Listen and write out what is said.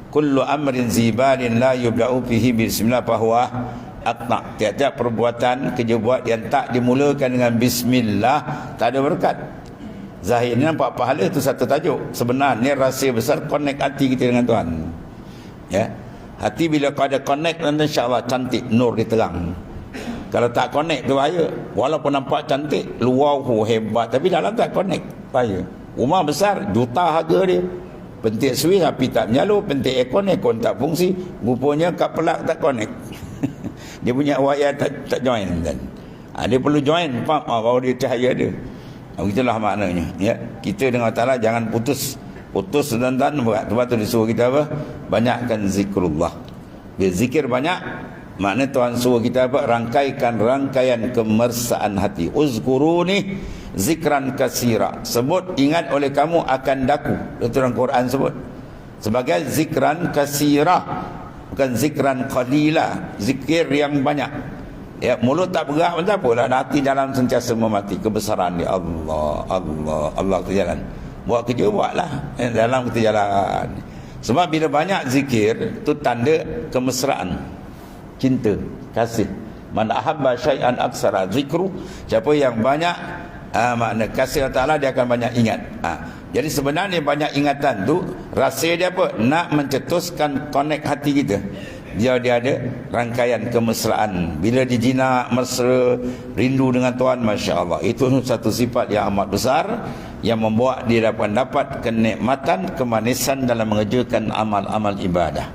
kullu amrin zibalin la yubda'u fihi bismillah fahuwa aqna. Tiap-tiap perbuatan kerja buat yang tak dimulakan dengan bismillah tak ada berkat. Zahir ni nampak pahala, itu satu tajuk. Sebenarnya rahsia besar connect hati kita dengan Tuhan. Ya. Hati bila kau ada connect, nanti insya-Allah cantik, nur dia terang. Kalau tak connect tu bahaya. Walaupun nampak cantik, luar hebat, tapi dalam tak connect, bahaya. Rumah besar, juta harga dia. Pentik Swiss api tak menyalur, pentik aircon tak fungsi, rupanya kat pelak tak connect. Dia punya wayar tak join kan. Dia perlu join pump baru dia cahaya dia. Begitulah maknanya ya. Kita dengan Allah jangan putus dan berat. Sebab tu disuruh kita apa? Banyakkan zikrullah. Bila zikir banyak, makna Tuhan suruh kita apa? Rangkaikan rangkaian kemesraan hati. Uzkuruni zikran kasira. Sebut, ingat oleh kamu akan daku. Itu dalam Quran sebut. Sebagai zikran kasira, bukan zikran qalila. Zikir yang banyak. Ya, mulut tak bergerak pun tak apalah, hati dalam sentiasa memati kebesaran dia. Allah, Allah, Allah kita jalan. Buat kerja buatlah, dalam kita jalan. Sebab bila banyak zikir, itu tanda kemesraan, cinta, kasih. Man ahabba syai'an aksara zikru. Siapa yang banyak makna kasih Allah Ta'ala, dia akan banyak ingat. Jadi sebenarnya banyak ingatan tu rahsia dia apa? Nak mencetuskan connect hati kita. Dia ada rangkaian kemesraan. Bila dijinak, mesra, rindu dengan Tuhan, Masya Allah. Itu satu sifat yang amat besar, yang membuat dia dapat kenikmatan, kemanisan dalam mengerjakan amal-amal ibadah.